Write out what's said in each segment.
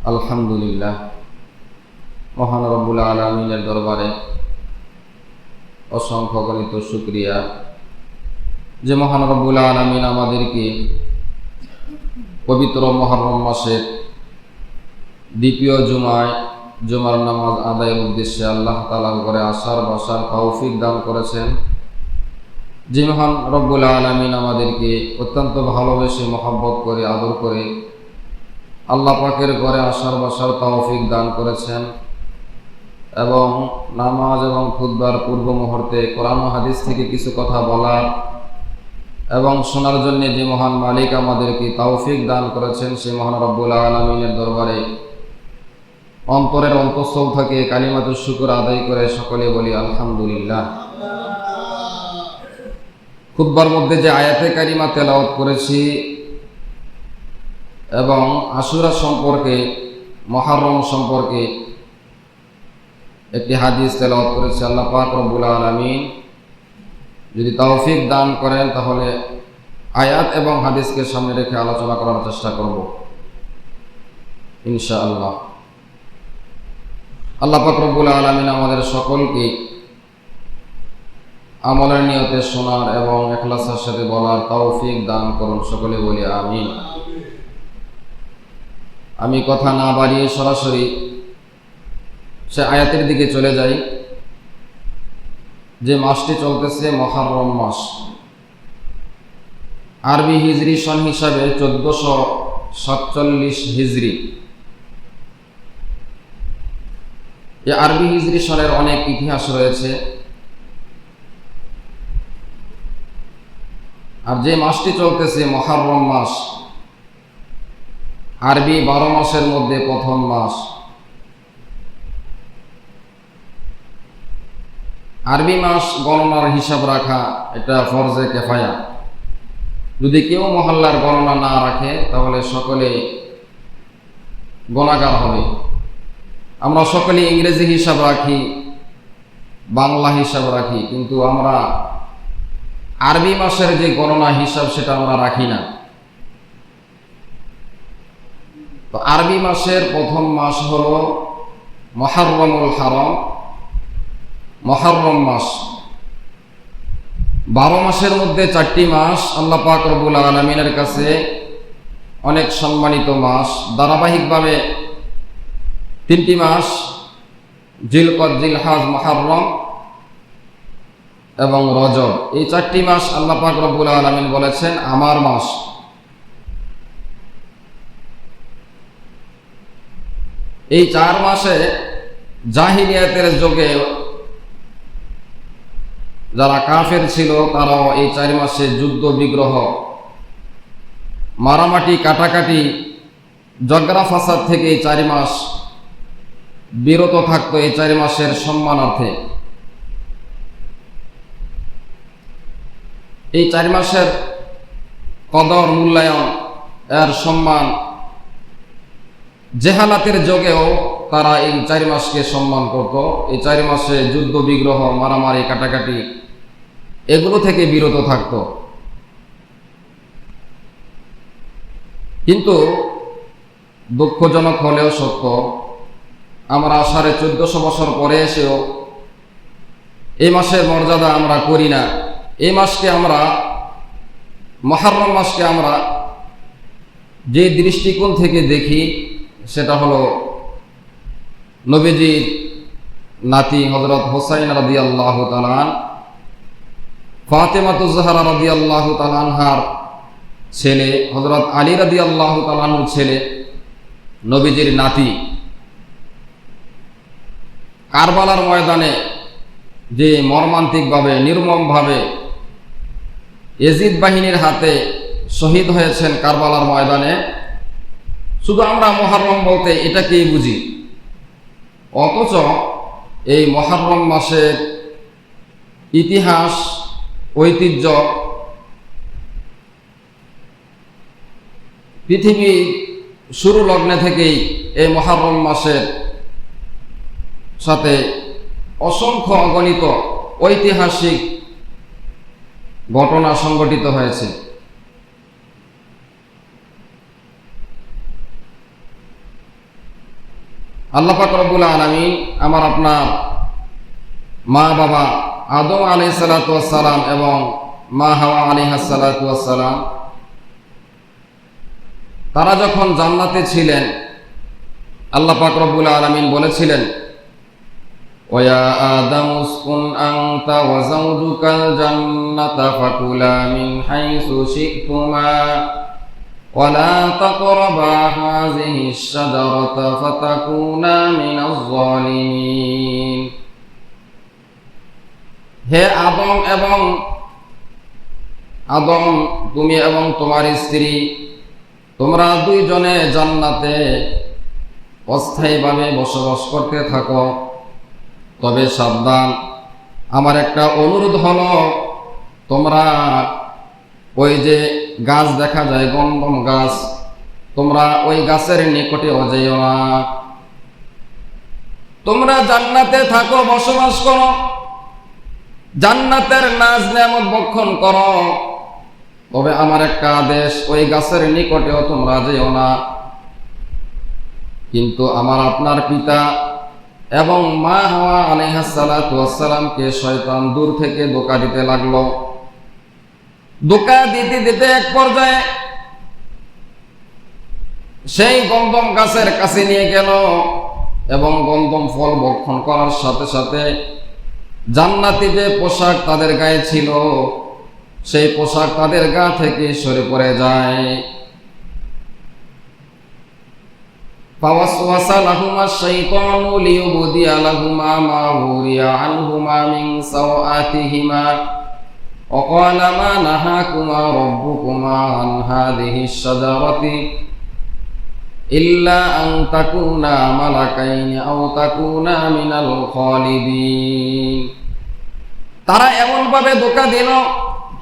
আলহামদুলিল্লাহ, মহান রব্বুল আলামিনের দরবারে অসংখ্য গণিত শুকরিয়া যে মহান রব্বুল আলামিন আমাদেরকে পবিত্র মুহররম মাসের দ্বিতীয় জুমার নামাজ আদায়ের উদ্দেশ্যে আল্লাহ তাআলার ঘরে আসার বসার তৌফিক দান করেছেন। যে মহান রব্বুল আলামিন আমাদেরকে অত্যন্ত ভালোবেসে মহব্বত করে আদর করে আল্লাহ পাকের ঘরে আসার বসার তৌফিক দান করেছেন এবং নামাজ এবং খুতবার পূর্ব মুহূর্তে কোরআন ও হাদিস থেকে কিছু কথা বলার এবং শোনার জন্য যে মহান মালিক আমাদেরকে তৌফিক দান করেছেন সেই মহান রব্বুল আলামিনের দরবারে অন্তরের অন্তঃস্থল থেকে কালিমাতুশ শুকর আদায় করে সকলে বলি আলহামদুলিল্লাহ। খুতবার মধ্যে যে আয়াতে কারিমা তেলাওয়াত করেছি এবং আশুরা সম্পর্কে, মুহররম সম্পর্কে একটি হাদিস তেলাওয়াত করেছি। আল্লাহ পাক রব্বুল আলামিন যদি তৌফিক দান করেন তাহলে আয়াত এবং হাদিসকে সামনে রেখে আলোচনা করার চেষ্টা করব ইনশাআল্লাহ। আল্লাহ পাক রব্বুল আলামিন আমাদের সকলকে আমলের নিয়তে শোনার এবং ইখলাসের সাথে বলার তৌফিক দান করুন, সকলে বলি আমিন। আমি কথা না বাড়িয়ে সরাসরি সে আয়াতের দিকে চলে যাই। যে মাসটি চলতেছে মুহররম মাস, আরবি হিজরি সন হিসাবে 1447 হিজরি। এই আরবি হিজরি সনের অনেক ইতিহাস রয়েছে। আর যে মাসটি চলতেছে মুহররম মাস, আরবি 12 মাসের মধ্যে প্রথম মাস। আরবি মাস গণনার হিসাব রাখা এটা ফরজে কিফায়া। যদি কেউ মহল্লার গণনা না রাখে তাহলে সকলে গুনাহগার হবে। আমরা সকলে ইংরেজি হিসাব রাখি, বাংলা হিসাব রাখি, কিন্তু আমরা আরবি মাসের যে গণনা হিসাব সেটা আমরা রাখি না। তো আরবি মাসের প্রথম মাস হলো মুহররমুল হারাম, মুহররম মাস। 12 মাসের মধ্যে 4টি মাস আল্লাহ পাক রব্বুল আলামিনের কাছে অনেক সম্মানিত মাস। ধারাবাহিকভাবে 3টি মাস, জিলকদ, জিলহজ, মুহররম এবং রজব। এই 4টি মাস আল্লাহ পাক রব্বুল আলামিন বলেছেন আমার মাস। এই 4 মাসে জাহিলিয়াতের যুগে যারা কাফের ছিল তারাও এই 4 মাসে যুদ্ধ বিগ্রহ, মারামাটি, কাটাকাটি, ঝগড়া ফাসাদ থেকে এই 4 মাস বিরত থাকতো। এই 4 মাসের সম্মানার্থে এই 4 মাসের কদর, মূল্যায়ন, এর সম্মান জেহালাতের যুগেও তারা এই 4 মাসকে সম্মান করত। এই 4 মাসে যুদ্ধ বিগ্রহ, মারামারি, কাটাকাটি এগুলো থেকে বিরত থাকত। কিন্তু দুঃখজনক হলেও সত্য, আমরা 1450 বছর পরে এসেও এই মাসের মর্যাদা আমরা করি না। এই মাসকে আমরা, মুহররম মাসকে আমরা যে দৃষ্টিকোণ থেকে দেখি সেটা হলো নবীজির নাতি হযরত হুসাইন রাদিয়াল্লাহু তাআলা, ফাতেমাতুজ জাহরা রাদিয়াল্লাহু তাআলা আনহার ছেলে, হযরত আলী রাদিয়াল্লাহু তাআলা আনহুর ছেলে, নবীজির নাতি। কারবালার ময়দানে যে মর্মান্তিকভাবে, নির্মমভাবে ইয়াজিদ বাহিনীর হাতে শহীদ হয়েছেন কারবালার ময়দানে, শুধু আমরা মুহররম বলতে এটাকেই বুঝি। অথচ এই মুহররম মাসের ইতিহাস, ঐতিহ্য পৃথিবী শুরু লগ্নে থেকেই এই মুহররম মাসের সাথে অসংখ্য অগণিত ঐতিহাসিক ঘটনা সংঘটিত হয়েছে। আল্লাহ পাক রব্বুল আলামিন আমার আপনার মা বাবা আদম আলাইহিস সালাতু ওয়াস সালাম এবং মা হাওয়া আলাইহাস সালাতু ওয়াস সালাম তারা যখন জান্নাতে ছিলেন, আল্লাহ পাক রব্বুল আলামিন বলেছিলেন, ওয়া আদামু উসকুন আনতা ওয়া যাওজুকাল জান্নাতা ফাকুলা মিন হাইসু শি'তুমা ওয়া লা তাকরাবা হাযিহিশ শাজারাতা ফাতাকুনা মিনাজ যালিমিন। হে আদম, তুমি এবং তোমার স্ত্রী তোমরা দুইজনে জান্নাতে অস্থায়ীভাবে বসবাস করতে থাকো। তবে সাবধান, আমার একটা অনুরোধ হলো, তোমরা ওই যে গাছ দেখা যায় গন্ধম গাছ, তোমরা ওই গাছের নিকটে যেও না। তোমরা জান্নাতে থাকো, বসবাস করো, জান্নাতের নাজ নেয়ামত ভক্ষণ করো, তবে আমার একটা আদেশ, ওই গাছের নিকটেও তোমরা যেও না। কিন্তু আমার আপনার পিতা এবং মা হাওয়া আলাইহাস সালাতু ওয়াস সালামকে শয়তান দূর থেকে ধোঁকা দিতে লাগলো। ধোঁকা দিতে দিতে এক পর্যায়ে সেই গন্ধম গাছের কাছে নিয়ে গেল এবং গন্ধম ফল ভক্ষণ করার সাথে সাথে জান্নাতি যে পোশাক তাদের গায়ে ছিল, সেই পোশাক তাদের গা থেকে সরে পড়ে যায়। ফাওয়াসওয়াসা লাহুমা শাইতানু লিয়ুবদিয়া লাহুমা মা উরিয়া আনহুমা মিন সাওআতিহিমা ওয়া ক্বালা মা নাহাকুমা রাব্বুকুমা আন হাযিহিশ শাজারাতি ইল্লা আন তাকুনা মালাকাইনি আও তাকুনা মিনাল খালিদিন। তারা এমনভাবে ধোঁকা দিল,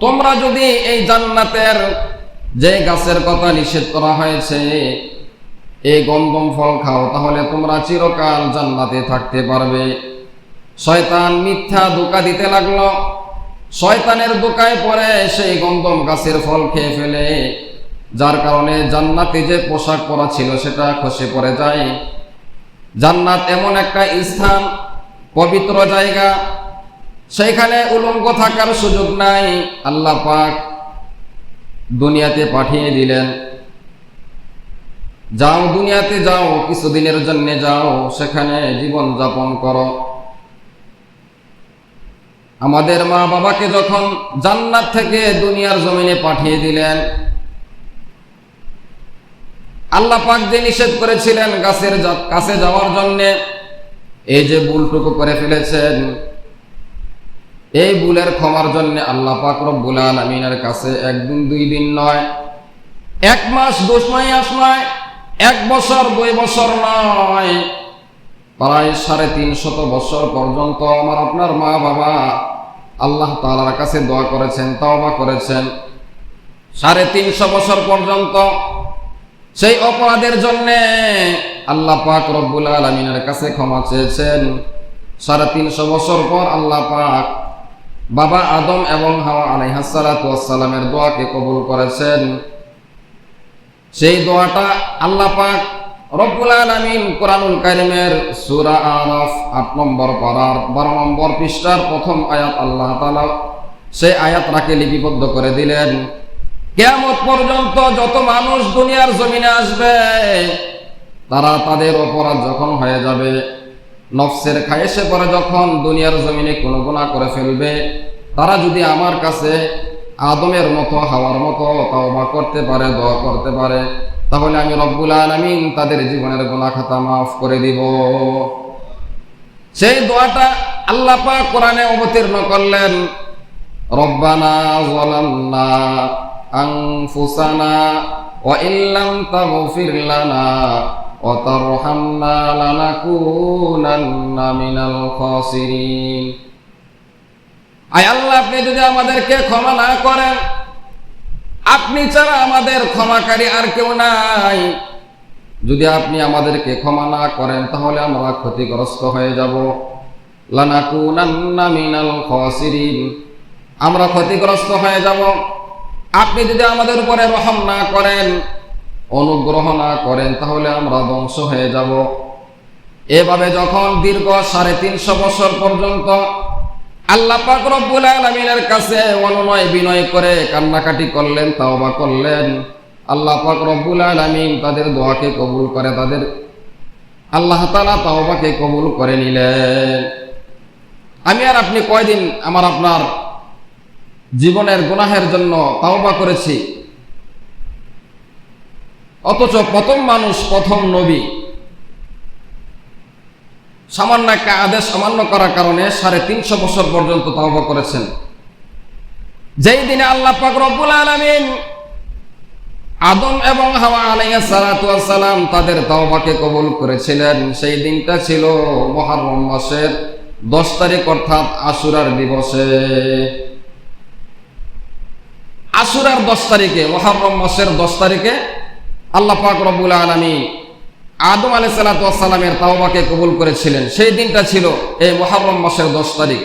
তোমরা যদি এই জান্নাতের যে গাছের কথা নিষেধ করা হয়েছে এই গন্ধম ফল খাও, তাহলে তোমরা চিরকাল জান্নাতে থাকতে পারবে। শয়তান মিথ্যা ধোঁকা দিতে লাগলো। শয়তানের ধোঁকায় পড়ে সেই গন্ধম গাছের ফল খেয়ে ফেলে, যার কারণে জান্নাতে যে পোশাক পরা ছিল সেটা খসে পড়ে যায়। জান্নাত এমন একটা স্থান, পবিত্র জায়গা, সেখানে উলঙ্গ থাকার সুযোগ নাই। আল্লাহ পাক দুনিয়াতে পাঠিয়ে দিলেন, যাও দুনিয়াতে যাও, কিছুদিনের জন্য যাও, সেখানে জীবন যাপন করো। আমাদের মা বাবাকে যখন জান্নাত থেকে দুনিয়ার জমিনে পাঠিয়ে দিলেন, আল্লাহ পাক যে নিষেধ করেছিলেন গাছের কাছে যাওয়ার জন্য, এই যে ভুলটুকু করে ফেলেছেন, এই ভুলের ক্ষমার জন্য আল্লাহ পাক রব্বুল আলামিনের কাছে একদিন দুই দিন নয়, 1 মাস 2 মাস নয়, 1 বছর 2 বছর নয়, প্রায় 350 বছর পর্যন্ত আমার আপনার মা বাবা আল্লাহ তাআলার কাছে দোয়া করেছেন, তওবা করেছেন। 350 বছর পর্যন্ত সেই অপরাধের জন্য আল্লাহ পাক রব্বুল আলামিনের কাছে ক্ষমা চেয়েছেন। 350 বছর পর আল্লাহ পাক বাবা আদম এবং হাওয়া আলাইহাস সালাতু ওয়াস সালামের দোয়াকে কবুল করেছেন। সেই দোয়াটা আল্লাহ পাক রব্বুল আলামিন কোরআনুল কারীমের সূরা আরাফ 8 নম্বর পারার 12 নম্বর পৃষ্ঠার প্রথম আয়াত আল্লাহ তাআলা সেই আয়াতটাকে লিপিবদ্ধ করে দিলেন। কিয়ামত পর্যন্ত যত মানুষ দুনিয়ার জমিনে আসবে, তারা তাদের অপরাধ যখন হয়ে যাবে, নফসের খায়েশে পরে যখন দুনিয়ার জমিনে কোনো গুনাহ করে ফেলবে, তারা যদি আমার কাছে আদমের মতো হাওয়ার মতো তওবা করতে পারে, দোয়া করতে পারে, তাহলে আমি রব্বুল আলামিন তাদের জীবনের গুনাহ খাতা মাফ করে দিব। সেই দোয়াটা আল্লাহ পাক কোরআনে অবতীর্ণ করলেন, রব্বানা যালামনা আনফুসানা ওয়া ইল্লাম তাগফির লানা ওয়া তারহামনা লানাকুনান্না মিনাল খাসিরিন। আয় আল্লাহ, আপনি যদি আমাদেরকে ক্ষমা না করেন, আপনি ছাড়া আমাদের ক্ষমাকারী আর কেউ নাই। যদি আপনি আমাদেরকে ক্ষমা না করেন, তাহলে আমরা ক্ষতিগ্রস্ত হয়ে যাব। লানাকুনান্না মিনাল খাসিরিন, আমরা ক্ষতিগ্রস্ত হয়ে যাব। আপনি যদি আমাদের উপরে রহম না করেন, অনুগ্রহ না করেন, তাহলে আমরা ধ্বংস হয়ে যাব। এভাবে যখন দীর্ঘ 350 বছর পর্যন্ত আল্লাহ পাক রব্বুল আলামিনের কাছে অনুনয় বিনয় করে কান্নাকাটি করলেন, তাওবা করলেন, আল্লাহ পাক রব্বুল আলামিন তাদের দোয়াকে কবুল করে, তাদের আল্লাহ তাআলা তাওবাকে কবুল করে নিলেন। আমি আর আপনি কয়দিন আমার আপনার জীবনের গুনাহের জন্য তাওবা করেছি, অথচ প্রথম মানুষ, প্রথম নবী সামান্য একটা আদেশ অমান্য করার কারণে 350 বছর পর্যন্ত তাওবা করেছেন। যেই দিনে আল্লাহ পাক রব্বুল আলামিন আদম এবং হাওয়া আলাইহিস সালাতু ওয়াস সালাম তাদের তাওবাকে কবুল করেছিলেন, সেই দিনটা ছিল মুহররম মাসের 10 তারিখ, অর্থাৎ আশুরার দিবসে। আশুরার 10 তারিখে, মুহররম মাসের 10 তারিখে আল্লাহ পাক রব্বুল আলামিন আদম আলাইহিস সালাতু ওয়াস সালামের তাওবাকে কবুল করেছিলেন। সেই দিনটা ছিল এই মুহররম মাসের 10 তারিখ।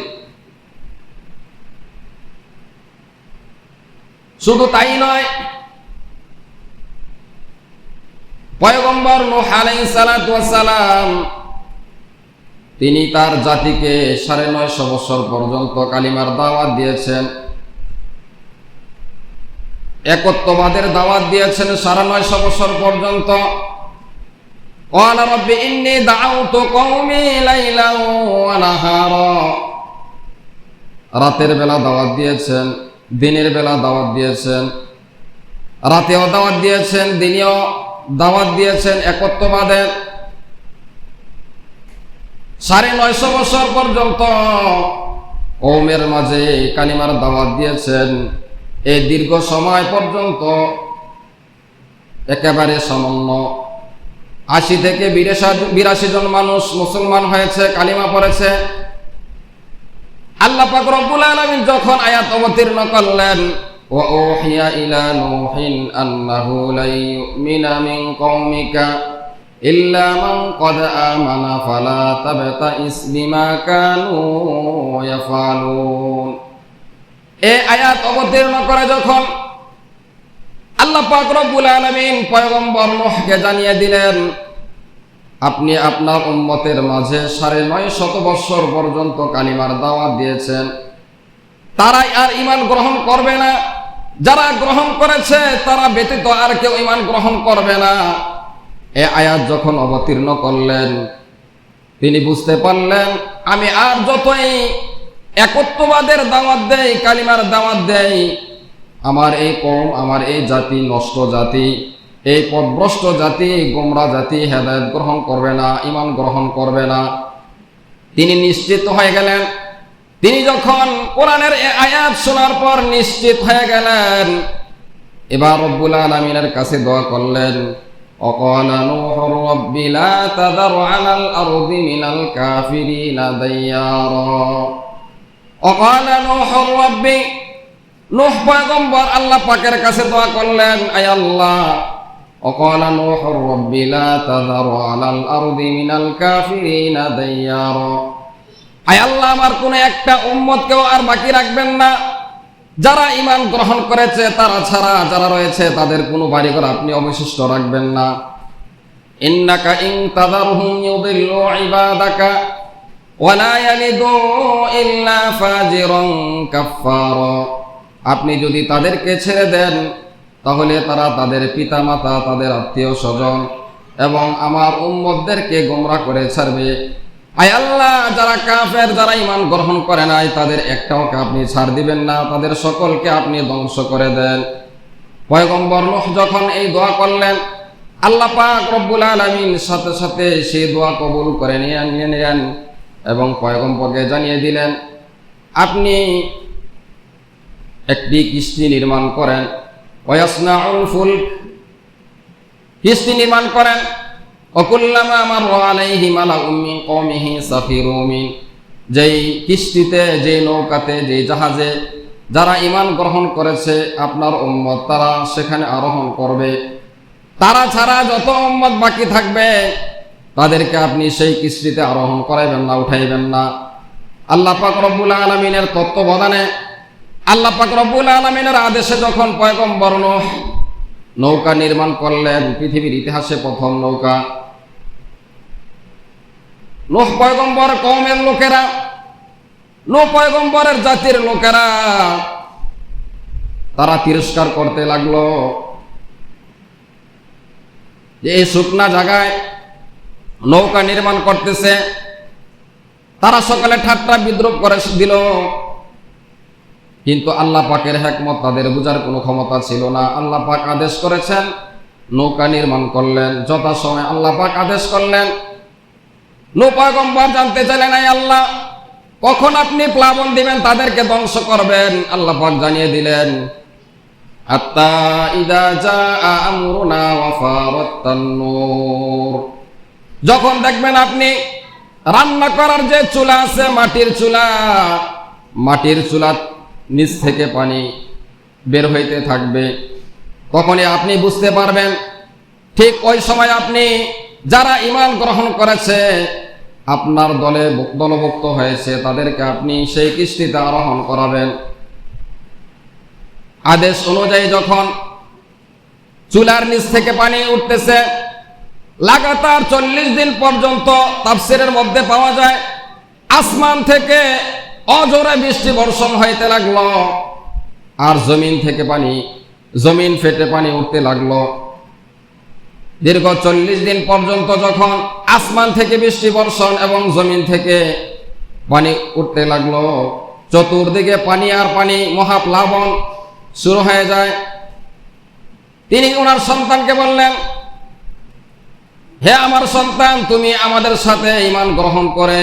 শুধু তাই নয়, পয়গম্বর নূহ আলাইহিস সালাতু ওয়াস সালাম তিনি তার জাতিকে 950 বছর পর্যন্ত কালিমার দাওয়াত দিয়েছেন, একত্ববাদের দাওয়াত দিয়েছেন 950 বছর পর্যন্ত। قال رب إني دعوت قومي ليلا ونهارا, রাতের বেলা দাওয়াত দিয়েছেন, দিনের বেলা দাওয়াত দিয়েছেন, রাতেও দাওয়াত দিয়েছেন, দিনেও দাওয়াত দিয়েছেন একত্ববাদের। 950 বছর পর্যন্ত কওমের মাঝে কালিমার দাওয়াত দিয়েছেন। এই দীর্ঘ সময় পর্যন্ত একেবারে সামান্য 80 থেকে 82 জন মানুষ মুসলমান হয়েছে, কালিমা পড়েছে। আল্লাহ পাক রব্বুল আলামিন যখন আয়াত অবতীর্ণ করলেন, ওয়া উহিয়া ইলা নূহিন আন্নাহু লা ইউমিনা মিন কওমিকা ইল্লা মান ক্বাদ আমানা ফালা তাবতাইস বিমা কানু ইয়াফালুন। এই আয়াত অবতীর্ণ করে যখন আল্লাহ পাক রব্বুল আলামিন পয়গম্বর নূহকে জানিয়ে দিলেন, আপনি আপনার উম্মতের মাঝে 950 বছর পর্যন্ত কালিমার দাওয়াত দিয়েছেন, তারাই আর ঈমান গ্রহণ করবে না, যারা গ্রহণ করেছে তারা ব্যতীত আর কেউ ঈমান গ্রহণ করবে না। এই আয়াত যখন অবতীর্ণ করলেন, তিনি বুঝতে পারলেন আমি আর যতই একত্ববাদের দাওয়াত দেই, কালিমার দাওয়াত দেই, আমার এই কওম, আমার এই জাতি নষ্ট জাতি, এই পথভ্রষ্ট জাতি, গোমরা জাতি হেদায়েত গ্রহণ করবে না, ঈমান গ্রহণ করবে না। তিনি নিশ্চিত হয়ে গেলেন। তিনি যখন কোরআনের এই আয়াত শোনার পর নিশ্চিত হয়ে গেলেন, এবার রব্বুল আলামিনের কাছে দোয়া করলেন, ওয়াকালা নূহু রাব্বি লা তাযার আলাল আরদি মিনাল কাফিরিনা দাইয়ারা। ওয়াকালা নূহু রাব্বি, নূহ পয়গম্বর আল্লাহ পাকের কাছে দোয়া করলেন, আয় আল্লাহ, ওয়াকালা নূহু রাব্বি লা তাযার আলাল আরদি মিনাল কাফিরিনা দাইয়ারা, আয় আল্লাহ, আমার কোনো একটা উম্মতকেও আর বাকি রাখবেন না, যারা ঈমান গ্রহণ করেছে তারা ছাড়া যারা রয়েছে তাদের কোনো বাড়িঘর আপনি অবশিষ্ট রাখবেন না। ইন্নাকা ইন তাযারহুম ইউদিল্লু ইবাদাকা ওয়া লা ইয়ালিদু ইল্লা ফাজিরান কাফফারা, আপনি যদি তাদেরকে ছেড়ে দেন তাহলে তারা তাদের পিতামাতা, তাদের আত্মীয় স্বজন এবং আমার উম্মতদেরকে গোমরা করে ছাড়বে। আয় আল্লাহ, যারা কাফের, যারা ঈমান গ্রহণ করে নাই, তাদের একটাওকে আপনি ছাড় দিবেন না, তাদের সকলকে আপনি ধ্বংস করে দেন। পয়গম্বর নূহ যখন এই দোয়া করলেন, আল্লাহ পাক রব্বুল আলামিন সাথে সাথে সেই দোয়া কবুল করে নিলেন এবং পয়গম্বরকে জানিয়ে দিলেন, আপনি একটি কিস্তি নির্মাণ করেন, ওয়াসনাউল ফুলক, কিস্তি নির্মাণ করেন। ওয়াকুল্লামা মাররা আলাইহি মালাউম মিন কওমিহি সাফিরু মিন, যেই কিস্তিতে, যেই নৌকাতে, যেই জাহাজে যারা ঈমান গ্রহণ করেছে আপনার উম্মত, তারা সেখানে আরোহণ করবে, তারা ছাড়া যত উম্মত বাকি থাকবে তাদেরকে আপনি সেই কিস্তিতে আরোহণ করাইবেন না, উঠাইবেন না। আল্লাহ পাক রব্বুল আলামিনের তত্ত্বাবধানে, আল্লাহ পাক রব্বুল আলামিনের আদেশে যখন পয়গম্বর নূহ নৌকা নির্মাণ করলেন, পৃথিবীর ইতিহাসে প্রথম নৌকা, নূহ পয়গম্বর কওমের লোকেরা, নূহ পয়গম্বরের জাতির লোকেরা তারা তিরস্কার করতে লাগলো যে এই শুকনা জায়গায় নৌকা নির্মাণ করতেছে। তারা সকালে ঠাট্টা বিদ্রুপ করে দিল, কিন্তু আল্লাহ পাকের হিকমত তাদের বুঝার কোনো ক্ষমতা ছিল না। আল্লাহ পাক আদেশ করেছেন, নৌকা নির্মাণ করলেন। যথাসময়ে আল্লাহ পাক আদেশ করলেন। নূহ পয়গম্বর জানতে চাইলেন, এই আল্লাহ কখন আপনি প্লাবন দিবেন, তাদেরকে ধ্বংস করবেন? আল্লাহ পাক জানিয়ে দিলেন, হাত্তা ইযা জাআ আমরুনা ওয়া ফারাত্তান নূর, যখন দেখবেন আপনি রান্না করার যে চুলা আছে, মাটির চুলা নিচ থেকে পানি বের হইতে থাকবে, তখনই আপনি বুঝতে পারবেন। ঠিক ওই সময় আপনি যারা ঈমান গ্রহণ করেছে, আপনার দলভুক্ত হয়েছে, তাদেরকে আপনি সেই কিস্তিতে আরোহণ করাবেন। আদেশ অনুযায়ী যখন চুলার নিচ থেকে পানি উঠতেছে, লাগাতার 40 দিন পর্যন্ত তাফসীরের মধ্যে পাওয়া যায় আসমান থেকে অজোরে বৃষ্টি বর্ষণ হইতে লাগলো, আর জমিন ফেটে পানি উঠতে লাগলো। দীর্ঘ 40 দিন পর্যন্ত যখন আসমান থেকে বৃষ্টি বর্ষণ এবং জমিন থেকে পানি উঠতে লাগলো, চতুর্দিকে পানি আর পানি, মহাপ্লাবন শুরু হয়ে যায়। তিনি ওনার সন্তানকে বললেন, হে আমার সন্তান, তুমি আমাদের সাথে ঈমান গ্রহণ করে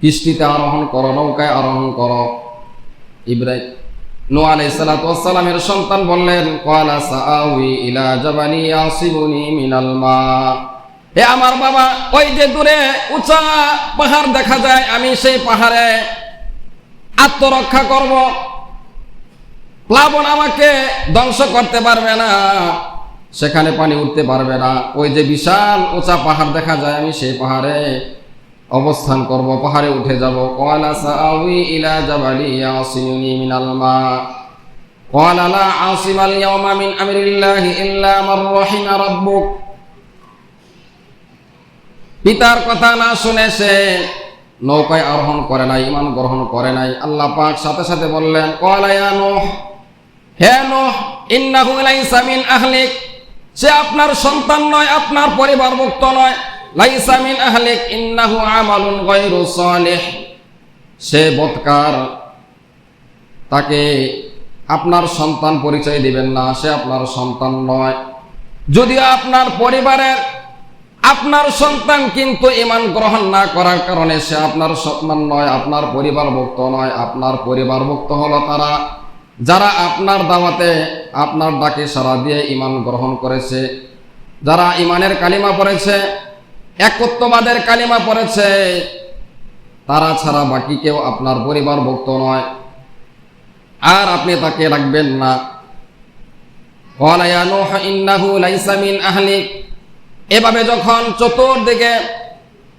কিস্তিতে আরোহণ করো, নৌকায় আরোহণ করো। নূহ আলাইহিস সালাতু ওয়াস সালামের সন্তান বললেন, ক্বালা সাআউই ইলা জাবালি ইয়াসিমুনি মিনাল মা, হে আমার বাবা, ওই যে দূরে উঁচা পাহাড় দেখা যায়, আমি সেই পাহাড়ে আত্মরক্ষা করব, প্লাবন আমাকে ধ্বংস করতে পারবে না, সেখানে পানি উঠতে পারবে না। ওই যে বিশাল উঁচা পাহাড় দেখা যায়, আমি সেই পাহাড়ে অবস্থান করব, পাহাড়ে উঠে যাব। ক্বালা সাআউই ইলা জাবালি ইয়াসিমুনি মিনাল মা ক্বালা লা আসিমাল ইয়াওমা মিন আমরিল্লাহি ইল্লা মান রাহিমা রাব্বুক। পিতার কথা না শুনে সে নৌকায় আরোহণ করে নাই, ঈমান গ্রহণ করে নাই। আল্লাহ পাক সাথে সাথে বললেন, ক্বালা ইয়া নূহ, হে নূহ, ইন্নাহু লাইসা মিন আহলিক, সে আপনার সন্তান নয়, আপনার পরিবারভুক্ত নয়। লাইসা মিন আহলিক ইন্নাহু আমালুন গায়রু সালিহ, সে বদকার, তাকে আপনার সন্তান পরিচয় দিবেন না, সে আপনার সন্তান নয়। যদিও আপনার পরিবারের আপনার সন্তান, কিন্তু ঈমান গ্রহণ না করার কারণে সে আপনার সন্তান নয়, আপনার পরিবারভুক্ত নয়। আপনার পরিবারভুক্ত হলো তারা যারা আপনার দাওয়াতে, আপনার ডাকে সাড়া দিয়ে ঈমান গ্রহণ করেছে, যারা ঈমানের কালিমা পড়েছে, একত্ববাদের কালিমা পড়েছে, তারা ছাড়া বাকি কেউ আপনার পরিবারভুক্ত নয়, আর আপনি তাকে রাখবেন না। ক্বালা ইয়া নূহ ইন্নাহু লাইসা মিন আহলিক। এভাবে যখন চতুর্দিকে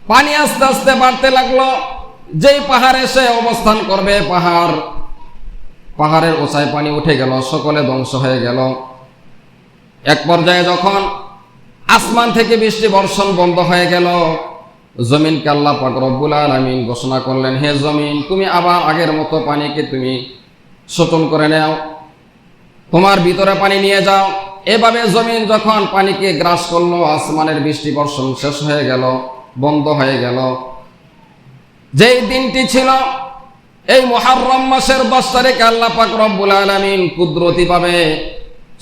পানি আস্তে আস্তে বাড়তে লাগলো, যেই পাহাড়ে সে অবস্থান করবে, পাহাড়ের উঁচায় পানি উঠে গেল, সকলে ধ্বংস হয়ে গেল। এক পর্যায়ে যখন আসমান থেকে বৃষ্টি বর্ষণ বন্ধ হয়ে গেল, জমিনকে আল্লাহ পাক রব্বুল আলামিন ঘোষণা করলেন, হে জমিন, তুমি আবার আগের মতো পানিকে তুমি শোষণ করে নাও, তোমার ভিতরে পানি নিয়ে যাও। এভাবে জমিন যখন পানিকে গ্রাস করলো, আসমানের বৃষ্টি বর্ষণ শেষ হয়ে গেল, বন্ধ হয়ে গেল। যেই দিনটি ছিল এই মুহররম মাসের 10 তারিখে আল্লাহ পাক রব্বুল আলামিন কুদরতিভাবে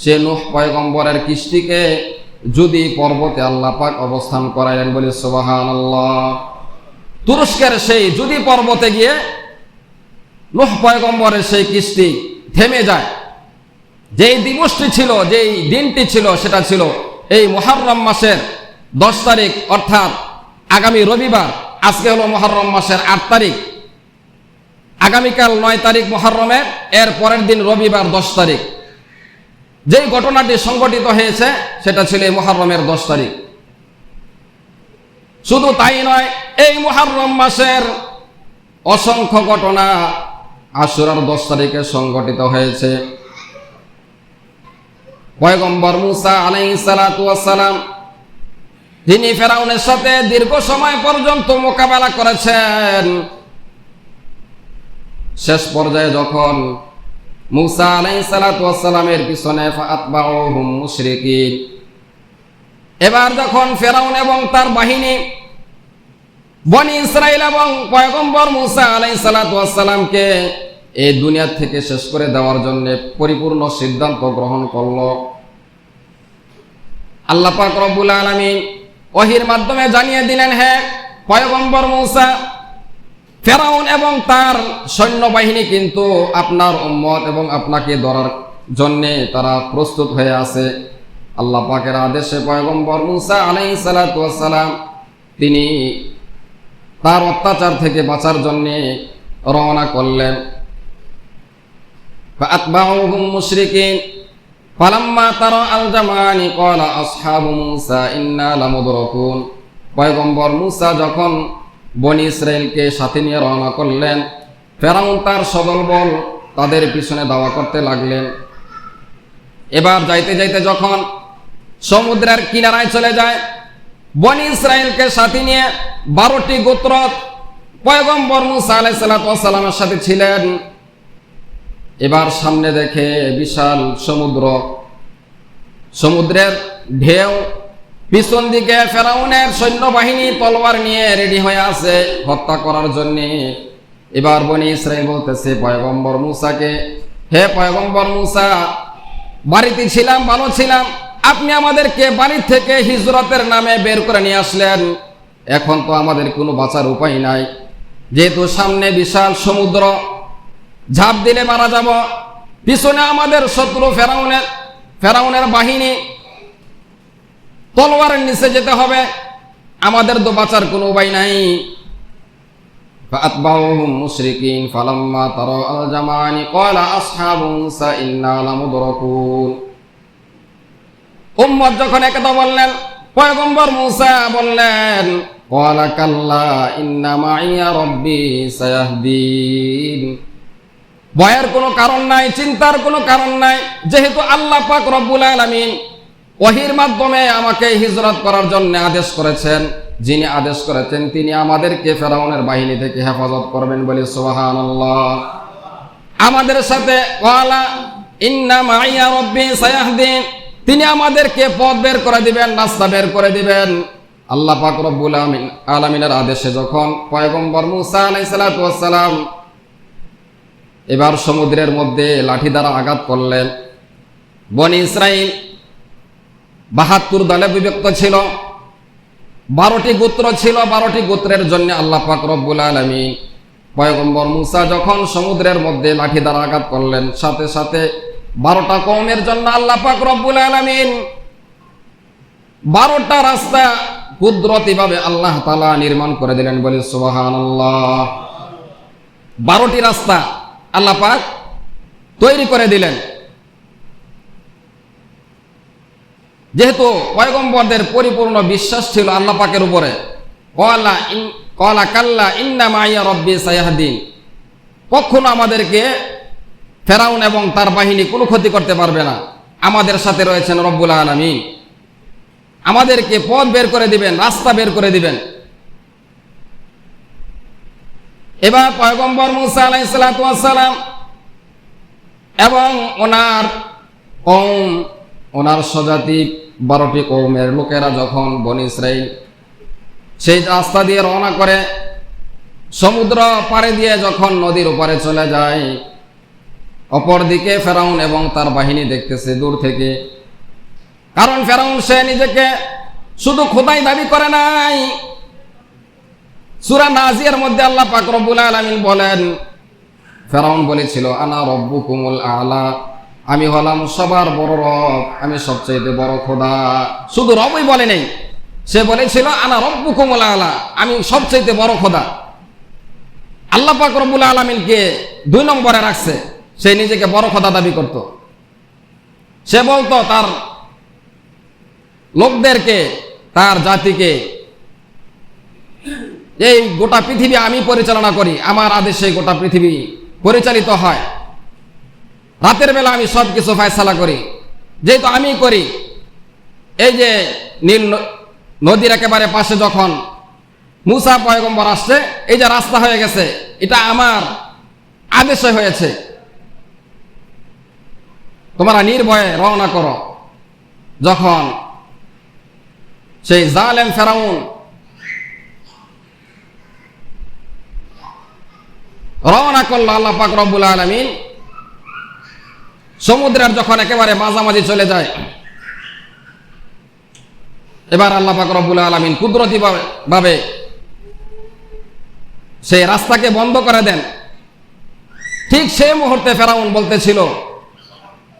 সে নূহ পয়গম্বরের কিস্তিকে যদি পর্বতে আল্লাহ পাক অবস্থান করাইলেন, বলি সুবহানাল্লাহ। তুরস্কের সেই যদি পর্বতে গিয়ে নূহ পয়গম্বরের সেই কিস্তি থেমে যায়। যেই দিবসটি ছিল, যেই দিনটি ছিল, সেটা ছিল এই মুহররম মাসের 10 তারিখ, অর্থাৎ আগামী রবিবার। আজকে হলো মুহররম মাসের 8 তারিখ, আগামীকাল 9 তারিখ মুহররমের, এর পরের দিন রবিবার 10 তারিখ। যেই ঘটনাটি সংঘটিত হয়েছে সেটা ছিল এই মুহররমের 10 তারিখ। শুধু তাই নয়, এই মুহররম মাসের অসংখ্য ঘটনা আশুরার 10 তারিখে সংঘটিত হয়েছে। পয়গম্বর মুসা আলাইহিস সালাতু ওয়াস সালাম তিনি ফেরাউনের সাথে দীর্ঘ সময় পর্যন্ত মোকাবেলা করেছেন। শেষ পর্যায়ে যখন মূসা আলাইহিস সালাতু ওয়াস সালামের পিছনে ফাআতবাউহুম মুশরিকিন, এবার যখন ফেরাউন এবং তার বাহিনী বনি ইসরাইল এবং পয়গম্বর মূসা আলাইহিস সালাতু ওয়াস সালামকে এই দুনিয়া থেকে শেষ করে দেওয়ার জন্য পরিপূর্ণ সিদ্ধান্ত গ্রহণ করল, আল্লাহ পাক রব্বুল আলামিন ওহীর মাধ্যমে জানিয়ে দিলেন, হে পয়গম্বর মূসা, ফেরাউন এবং তার সৈন্যবাহিনী কিন্তু আপনার উম্মত এবং আপনাকে ধরার জন্যে তারা প্রস্তুত হয়ে আছে। আল্লাহ পাকের আদেশে পয়গম্বর মূসা আলাইহিস সালাতু ওয়াস সালাম তিনি তার অত্যাচার থেকে বাঁচার জন্যে রওনা করলেন। ফাআতবাউহুম মুশরিকিন ফালাম্মা তারা আল জামানি ক্বালা আসহাবু মূসা ইন্না লামুদরাকুন। পয়গম্বর মূসা যখন বনি ইসরাইলকে সাথে নিয়ে রওনা করলেন, ফেরাউন তার সদল বল তাদের পিছনে দাওয়া করতে লাগলেন। এবার যাইতে যাইতে যখন সমুদ্রের কিনারায় চলে যায়, বনি ইসরাইলকে সাথে নিয়ে 12টি গোত্র পয়গম্বর মূসা আলাইহিস সালাতু ওয়াস সালামের সাথে ছিলেন। এবার সামনে দেখে বিশাল সমুদ্র, সমুদ্রের ঢেউ, পিছন দিকে ফেরাউনের সৈন্যবাহিনী তলোয়ার নিয়ে রেডি হয়ে আছে হত্যা করার জন্য। এবার বনি ইসরাইল বলতেছে পয়গম্বর মূসাকে, হে পয়গম্বর মূসা, বাড়িতে ছিলাম, ভালো ছিলাম, আপনি আমাদেরকে বাড়ি থেকে হিজরতের নামে বের করে নিয়ে আসলেন, এখন তো আমাদের কোনো বাঁচার উপায় নাই, যেহেতু সামনে বিশাল সমুদ্র, ঝাঁপ দিলে মারা যাব, পিছনে আমাদের শত্রু ফেরাউনের বাহিনী, তলোয়ারের নিচে যেতে হবে, আমাদের তো বাঁচার কোনো উপায় নাই। ফাআতবাউহুম মুশরিকিন ফালাম্মা তারা আল জামানি ক্বালা আসহাবু মূসা ইন্না লামুদরাকুন। উম্মত যখন একথা বললেন, পয়গম্বর মূসা বললেন, ক্বালা কাল্লা ইন্না মাইয়া রাব্বি সায়াহদিন। ভয়ের কোনো কারণ নাই, চিন্তার কোনো কারণ নাই, যেহেতু আল্লাহ পাক রব্বুল আলামিন ওহীর মাধ্যমে আমাকে হিজরত করার জন্য আদেশ করেছেন, যিনি আদেশ করেছেন তিনি আমাদেরকে ফেরাউনের বাহিনী থেকে হেফাজত করবেন, বলি সুবহানাল্লাহ। আমাদের সাথে ওয়ালা ইন্না মাইয়া রাব্বি সায়াহদিন, তিনি আমাদেরকে পথ বের করে দিবেন, রাস্তা বের করে দিবেন। আল্লাহ পাক রব্বুল আলামিনের আদেশে যখন পয়গম্বর মূসা আলাইহিস সালাতু ওয়াস সালাম এবার সমুদ্রের মধ্যে লাঠি দ্বারা আঘাত করলেন, বনি ইসরাইল 72 দলে বিভক্ত ছিল, 12টি গোত্র ছিল, 12টি গোত্রের জন্য আল্লাহ পাক রব্বুল আলামিন পয়গম্বর মূসা যখন সমুদ্রের মধ্যে লাঠি দ্বারা আঘাত করলেন, সাথে সাথে 12টা কওমের জন্য আল্লাহ পাক রব্বুল আলামিন 12টা রাস্তা কুদরতিভাবে আল্লাহ তাআলা নির্মাণ করে দিলেন, বলি সুবহানাল্লাহ। 12টি রাস্তা আল্লাহ পাক তৈরি করে দিলেন। যেহেতু পয়গম্বরদের পরিপূর্ণ বিশ্বাস ছিল আল্লাহ পাকের উপরে, ক্বালা কাল্লা ইন্না মাইয়া রাব্বি সায়াহদিন, কখনো আমাদেরকে ফেরাউন এবং তার বাহিনী কোনো ক্ষতি করতে পারবে না, আমাদের সাথে রয়েছেন রব্বুল আলামিন, আমাদেরকে পথ বের করে দিবেন, রাস্তা বের করে দিবেন। এবার পয়গম্বর মূসা আলাইহিস সালাতু ওয়াস সালাম এবং ওনার কওম, ওনার স্বজাতি 12টি কওমের লোকেরা যখন বনি ইসরাইল সেই রাস্তা দিয়ে রওনা করে সমুদ্র পাড়ে দিয়ে যখন নদীর ওপারে চলে যায়, অপরদিকে ফেরাউন এবং তার বাহিনী দেখতেছে দূর থেকে। কারণ ফেরাউন সে নিজেকে শুধু খোদাই দাবি করে নাই। সূরা নাজিয়ার মধ্যে আল্লাহ পাক রব্বুল আলামিন বলেন, ফেরাউন বলেছিল আনা রব্বুকুমুল আলা, আমি হলাম সবার বড় রব, আমি সবচেয়ে বড় খোদা। শুধু রবই বলে নেই, সে বলেছিল আনা রব্বুকুমুল আলা, আমি সবচেয়ে বড় খোদা। আল্লাহ পাক রব্বুল আলামিনকে 2 নম্বরে রাখছে, সে নিজেকে বড় খোদা দাবি করত। সে বলতো তার লোকদেরকে, তার জাতিকে, এই গোটা পৃথিবী আমি পরিচালনা করি, আমার আদেশে গোটা পৃথিবী পরিচালিত হয়, রাতের বেলা আমি সব কিছু ফয়সালা করি, যেহেতু আমি করি, এই যে নদীর একেবারে পাশে যখন মুসা পয়গম্বর আসছে, এই যে রাস্তা হয়ে গেছে, এটা আমার আদেশে হয়েছে, তোমরা নির্ভয়ে রওনা করো। যখন সেই জালেম ফেরাউন রওনা করলো, আল্লাহ পাক রব্বুল আলামিন সমুদ্রের যখন একেবারে মাঝামাঝি চলে যায়, এবার আল্লাহ পাক রব্বুল আলামিন কুদরতি ভাবে সেই রাস্তাকে বন্ধ করে দেন। ঠিক সেই মুহূর্তে ফেরাউন বলতেছিল,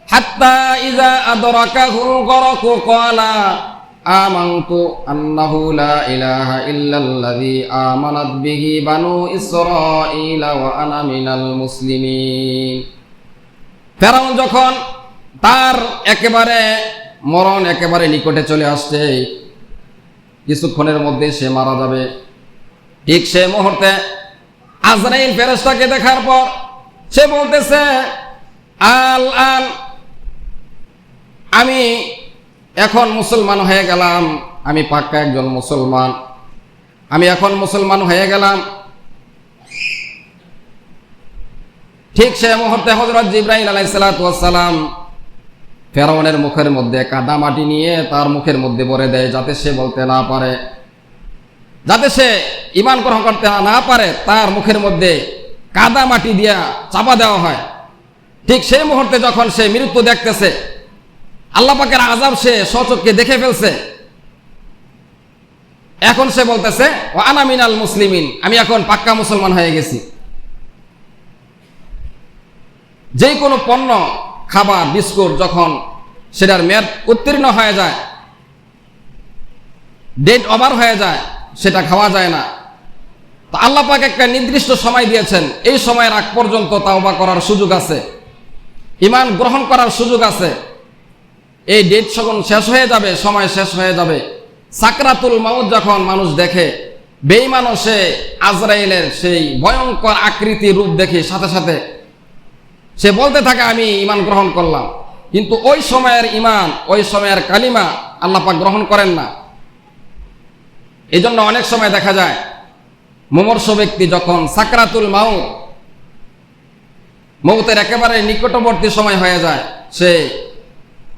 হাত্তা ইযা আদরাকাহুল গরকু ক্বালা আমানতু আন্নাহু লা ইলাহা ইল্লাল্লাযী আমানাত বিহি বানু ইসরাঈলা ওয়া আনা মিনাল মুসলিমিন। ফেরাউন যখন তার একেবারে মরণ একেবারে নিকটে চলে আসছে, কিছুক্ষণের মধ্যে সে মারা যাবে, ঠিক সে মুহূর্তে আজরাইল ফেরেশতাকে দেখার পর সে বলতেছে, আল আমি এখন মুসলমান হয়ে গেলাম, আমি পাক্কা একজন মুসলমান, আমি এখন মুসলমান হয়ে গেলাম। ঠিক সে মুহূর্তে হযরত জিবরাইল আলাইহিস সালাতু ওয়াস সালাম ফেরাউনের মুখের মধ্যে কাদা মাটি নিয়ে তার মুখের মধ্যে ভরে দেয়, যাতে সে বলতে না পারে, যাতে সে ঈমান গ্রহণ করতে না পারে, তার মুখের মধ্যে কাদা মাটি দিয়া চাপা দেওয়া হয়। ঠিক সেই মুহূর্তে যখন সে মৃত্যু দেখতেছে, আল্লাহ পাকের আযাব সে স্বচক্ষে দেখে ফেলছে, এখন সে বলতেছে, ওয়া আনা মিনাল মুসলিমিন, আমি এখন পাক্কা মুসলমান হয়ে গেছি। যে কোনো পণ্য, খাবার, বিস্কুট যখন সেটার মেয়াদ উত্তীর্ণ হয়ে যায়, ডেট ওভার হয়ে যায়, সেটা খাওয়া যায় না। তো আল্লাহ পাক একটা নির্দিষ্ট সময় দিয়েছেন, এই সময়ের আগ পর্যন্ত তাওবা করার সুযোগ আছে, ঈমান গ্রহণ করার সুযোগ আছে। এই ডেট যখন শেষ হয়ে যাবে, সময় শেষ হয়ে যাবে, সাকরাতুল মাউত যখন মানুষ দেখে, বেঈমান সে আজরাইলের সেই ভয়ঙ্কর আকৃতি রূপ দেখে সাথে সাথে সে বলতে থাকে, আমি ঈমান গ্রহণ করলাম, কিন্তু ওই সময়ের ঈমান, ওই সময়ের কালিমা আল্লাহ পাক গ্রহণ করেন না। এই জন্য অনেক সময় দেখা যায় মুমূর্ষু ব্যক্তি যখন সাকরাতুল মাউত, মৌতের একেবারে নিকটবর্তী সময় হয়ে যায়, সে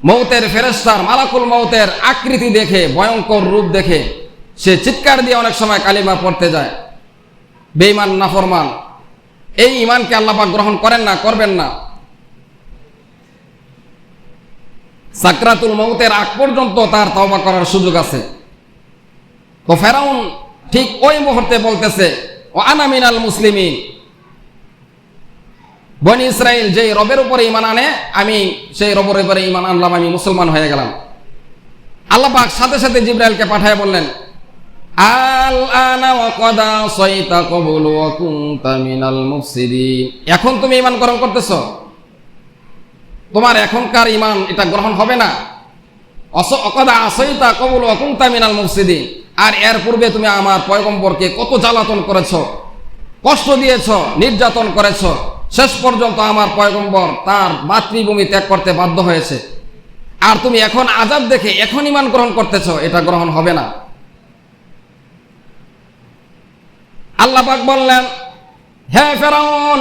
মৌতের ফেরেশতার, মালাকুল মৌতের আকৃতি দেখে, ভয়ঙ্কর রূপ দেখে সে চিৎকার দিয়ে অনেক সময় কালিমা পড়তে যায়। বেঈমান, নাফরমান, এই ঈমানকে আল্লাহ পাক গ্রহণ করেন না, করবেন না। সাকরাতুল মৌতের আগ পর্যন্ত তার তওবা করার সুযোগ আছে। তো ফেরাউন ঠিক ওই মুহূর্তে বলতেছে, ওয়া আনা মিনাল মুসলিমিন, বনি ইসরাইল যেই রবের উপরে ঈমান আনে, আমি সেই রবের উপরে ঈমান আনলাম, আমি মুসলমান হয়ে গেলাম। আল্লাহ পাক সাথে সাথে জিবরাইলকে পাঠিয়ে বললেন, আল আনা ওয়া ক্বাদ আসাইতা ক্বাবলু ওয়া কুনতা মিনাল মুফসিদিন, এখন তুমি ঈমান গ্রহণ করতেছো, তোমার এখনকার ঈমান এটা গ্রহণ হবে না। ক্বাদ আসাইতা ক্বাবলু ওয়া কুনতা মিনাল মুফসিদিন, আর এর পূর্বে তুমি আমার পয়গম্বরকে কত জ্বালাতন করেছো, কষ্ট দিয়েছো, নির্যাতন করেছো, শেষ পর্যন্ত আমার পয়গম্বর তার মাতৃভূমি ত্যাগ করতে বাধ্য হয়েছে, আর তুমি এখন আযাব দেখে এখন ঈমান গ্রহণ করতেছো, এটা গ্রহণ হবে না। আল্লাহ পাক বললেন, হে ফেরাউন,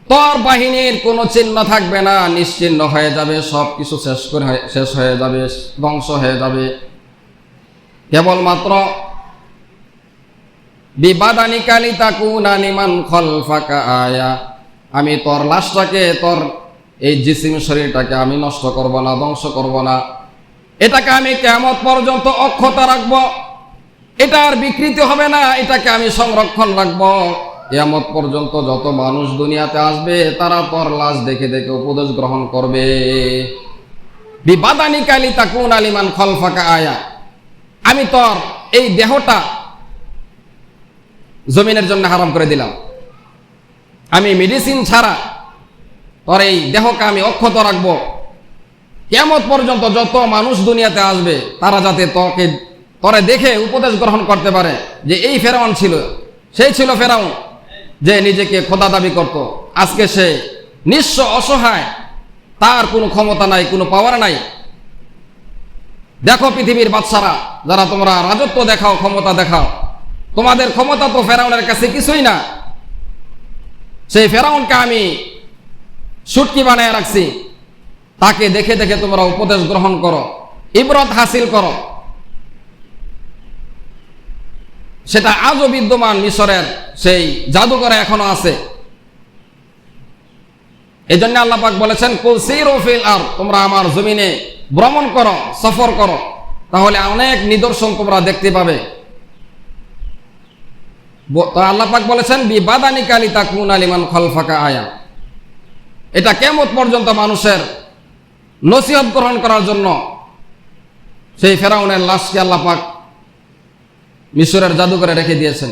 তোর বাহিনীর কোনো চিহ্ন থাকবে না, নিশ্চিহ্ন হয়ে যাবে, সব কিছু শেষ হয়ে যাবে, ধ্বংস হয়ে যাবে। কেবলমাত্র বিবাদানিকা লিতাকুনা লিমান খালফাকা আয়া, আমি তোর লাশটাকে, তোর এই জিসিম শরীরটাকে আমি নষ্ট করব না, ধ্বংস করব না, এটাকে আমি কিয়ামত পর্যন্ত অক্ষত রাখব, এটা আর বিকৃতি হবে না, এটাকে আমি সংরক্ষণ রাখব। কিয়ামত পর্যন্ত যত মানুষ দুনিয়াতে আসবে, তারা তোর লাশ দেখে দেখে উপদেশ গ্রহণ করবে। বিবাদানিকা লিতাকুনা লিমান খালফাকা আয়া, আমি তোর এই দেহটা জমিনের জন্য হারাম করে দিলাম, আমি মেডিসিন ছাড়া তোর এই দেহকে আমি অক্ষত রাখবো। কিয়ামত পর্যন্ত যত মানুষ দুনিয়াতে আসবে, তারা যাতে তোরে দেখে উপদেশ গ্রহণ করতে পারে যে এই ফেরাউন ছিল, সেই ছিল ফেরাউন যে নিজেকে খোদা দাবি করত। আজকে সে নিঃস্ব, অসহায়, তার কোনো ক্ষমতা নাই, কোনো পাওয়ার নাই, দেখো পৃথিবীর বাদশারা, যারা তোমরা রাজত্ব দেখাও, ক্ষমতা দেখাও, তোমাদের ক্ষমতা তো ফেরাউনের কাছে কিছুই না। সেই ফেরাউনকে আমি সুটকি বানায় রাখছি, তাকে দেখে দেখে তোমরা উপদেশ গ্রহণ করো, ইবরত হাসিল করো। সেটা আজও বিদ্যমান, মিশরের সেই জাদুঘরে এখনো আছে। এই জন্য আল্লাহ পাক বলেছেন, কুল সিরু ফিল আরদ, তোমরা আমার জমিনে ভ্রমণ করো, সফর করো, তাহলে অনেক নিদর্শন তোমরা দেখতে পাবে। তো আল্লাহ পাক বলেছেন, বিবাদানিকা লিতাকুনা লিমান খালফাকা আয়া, এটা কিয়ামত পর্যন্ত মানুষের নসিহত গ্রহণ করার জন্য সেই ফেরাউনের লাশকে আল্লাহ পাক মিশরের জাদুঘরে রেখে দিয়েছেন।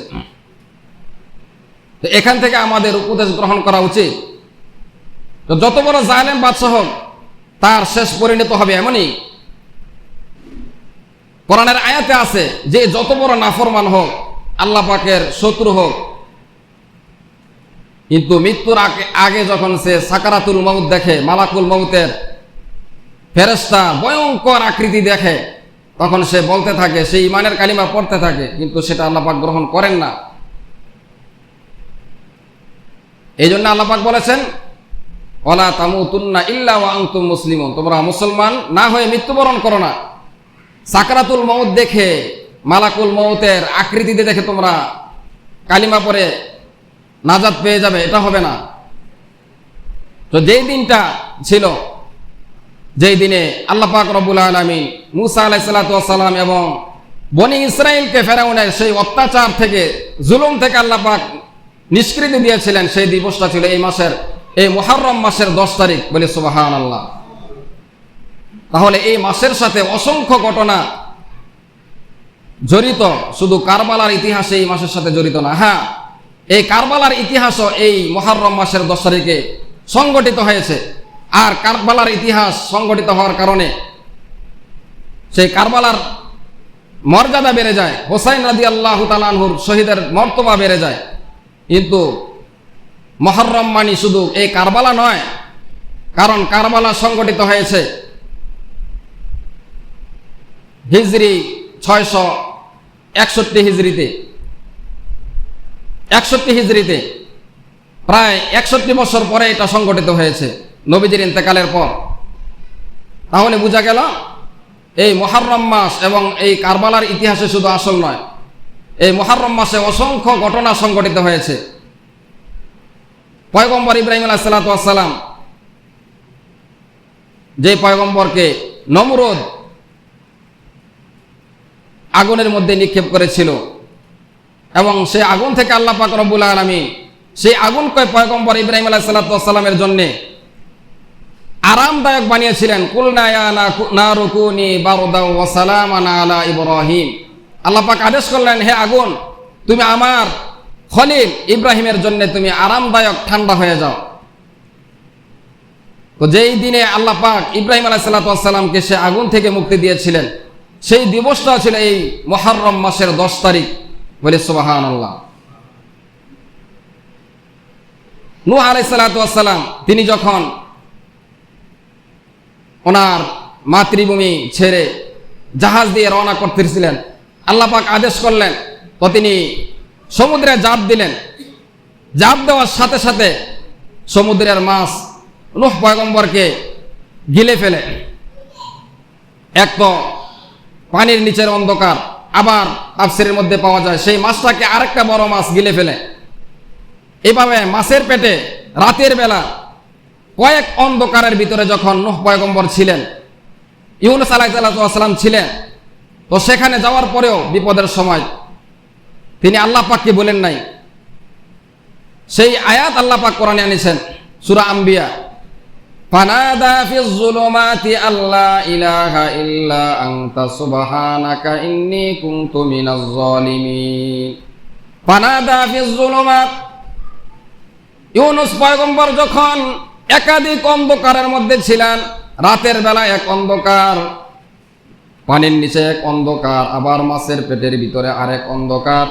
তো এখান থেকে আমাদের উপদেশ গ্রহণ করা উচিত। তো যত বড় জালেম বাদশা হোক, তার শেষ পরিণত হবে এমনই। কোরআনের আয়াতে আছে যে যত বড় নাফরমান হোক, আল্লাহ পাকের শত্রু হোক, কিন্তু মৃত্যুর আগে যখন সে সাকারাতুল মউত দেখে, মালাকুল মউতের ফেরেশতা ভয়ঙ্কর আকৃতি দেখে, তখন সে বলতে থাকে, সে ইমানের কালিমা পড়তে থাকে, কিন্তু সেটা আল্লাহ পাক গ্রহণ করেন না। এই জন্য আল্লাহ পাক বলেছেন, ওয়ালা তামুতুন্না ইল্লা ওয়া আনতুম মুসলিমুন, তোমরা মুসলমান না হয়ে মৃত্যুবরণ করো না। সাকরাতুল মউত দেখে, মালাকুল মউতের আকৃতিতে দেখে তোমরা কালিমা পড়ে নাজাত পেয়ে যাবে, এটা হবে না। তো যেই দিনটা ছিল, যেই দিনে আল্লাহ পাক রব্বুল আলামিন মুসা আলাইহিস সালাতু ওয়াস সালাম এবং বনি ইসরাইলকে ফেরাউনের সেই অত্যাচার থেকে, জুলুম থেকে আল্লাহ পাক নিষ্কৃতি দিয়েছিলেন, সেই দিবসটা ছিল এই মাসের, এই মুহররম মাসের 10 তারিখ। বলি সুবহানাল্লাহ। তাহলে এই মাসের সাথে অসংখ্য ঘটনা জড়িত, শুধু কারবালার ইতিহাস এই মাসের সাথে জড়িত না। হ্যাঁ, এই কারবালার ইতিহাসও এই মুহররম মাসের 10 তারিখে সংগঠিত হয়েছে। আর কারবালার ইতিহাস সংগঠিত হওয়ার কারণে সেই কারবালার মর্যাদা বেড়ে যায়, হোসাইন রাদিয়াল্লাহু তাআলা আনহুর শহীদের মর্তবা বেড়ে যায়। কিন্তু মুহররম মানে শুধু এই কারবালা নয়, কারণ কারবালা সংগঠিত হয়েছে হিজরি 661 হিজরিতে, 61 হিজরিতে, প্রায় 61 বছর পরে এটা সংগঠিত হয়েছে, নবীজির ইন্তেকালের পর। তাহলে বোঝা গেল এই মুহররম মাস এবং এই কারবালার ইতিহাসে শুধু আসল নয়, এই মুহররম মাসে অসংখ্য ঘটনা সংগঠিত হয়েছে। পয়গম্বর ইব্রাহিম আলাইহিস সালাতু ওয়াস সালাম, যে পয়গম্বরকে নমরুদ আগুনের মধ্যে নিক্ষেপ করেছিল, এবং সেই আগুন থেকে আল্লাহ পাক রব্বুল আলামিন সেই আগুনকে পয়গম্বর ইব্রাহিম আলাইহিস সালাতু ওয়াস সালামের জন্য আরামদায়ক বানিয়েছিলেন। কুলনা ইয়া নারু কুনি বারদাও ওয়া সালামান আলা ইব্রাহিম, আল্লাহ পাক আদেশ করলেন, হে আগুন, তুমি আমার খলিল ইব্রাহিমের জন্য তুমি আরামদায়ক ঠান্ডা হয়ে যাও। তো যেই দিনে আল্লাহ পাক ইব্রাহিম আলাইহিস সালাতু ওয়াস সালামকে সে আগুন থেকে মুক্তি দিয়েছিলেন, সেই দিবসটা ছিল এই মুহররম মাসের 10 তারিখ। বলে সুবহানাল্লাহ। নূহ আলাইহিস সালাতু ওয়াস সালাম, তিনি যখন ওনার মাতৃভূমি ছেড়ে জাহাজ দিয়ে রওনা করতেছিলেন, আল্লাহ পাক আদেশ করলেন, তো তিনি সমুদ্রে ঝাঁপ দিলেন। ঝাঁপ দেওয়ার সাথে সাথে সমুদ্রের মাছ নূহ পয়গম্বরকে গিলে ফেলে। এক তো পানির নিচের অন্ধকার, আবার তাফসীরের মধ্যে পাওয়া যায় সেই মাছটাকে আরেকটা বড় মাছ গিলে ফেলে। এভাবে মাছের পেটে রাতের বেলা কয়েক অন্ধকারের ভিতরে যখন নূহ পয়গম্বর ছিলেন, ইউনূস আলাইহিস সালাম ছিলেন, তো সেখানে যাওয়ার পরেও বিপদের সময় তিনি আল্লাহ পাককে বলেন নাই। সেই আয়াত আল্লাহ পাক কোরআনে আনেছেন, সূরা আম্বিয়া, ফানাদা ফিজ যুলুমাতি আল্লা ইলাহা ইল্লা আনতা সুবহানাকা ইন্নী কুনতু মিনাজ জালিমিন। ফানাদা ফিজ যুলুমাত, ইউনূস পয়গম্বর যখন একাধিক অন্ধকারের মধ্যে ছিলেন, রাতের বেলা এক অন্ধকার, পানির নিচে এক অন্ধকার, আবার মাছের পেটের ভিতরে আরেক অন্ধকার,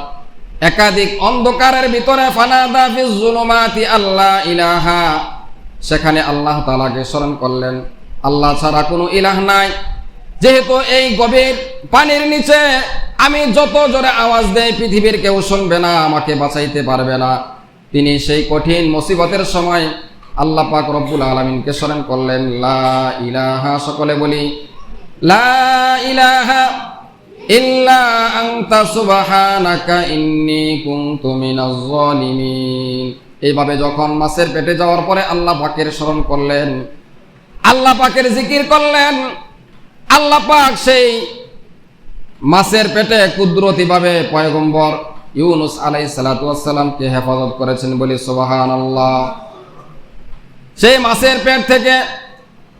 একাধিক অন্ধকারের ভিতরে ফানাদা ফিজ যুলুমাতি আল্লা ইলাহা, সেখানে আল্লাহ তাআলাকে স্মরণ করলেন, আল্লাহ ছাড়া কোনো ইলাহ নাই, যেহেতু এই গভীর পানির নিচে আমি যত জোরে আওয়াজ দেই পৃথিবীর কেউ শুনবে না, আমাকে বাঁচাইতে পারবে না, তিনি সেই কঠিন মুসিবতের সময় আল্লাহ পাক রব্বুল আলামিনকে স্মরণ করলেন। লা ইলাহা, সকলে বলি লা ইলাহা ইল্লা আনতা সুবহানাকা ইন্নী কুনতু মিনাজ জালিমিন। এইভাবে যখন মাছের পেটে যাওয়ার পরে আল্লাহ পাকের স্মরণ করলেন, আল্লাহ পাকের জিকির করলেন, আল্লাহ পাক সেই মাছের পেটে কুদরতিভাবে পয়গম্বর ইউনুস আলাইহিস সালাতু ওয়াস সালামকে হেফাজত করেছেন, বলি সুবহানাল্লাহ। সেই মাছের পেট থেকে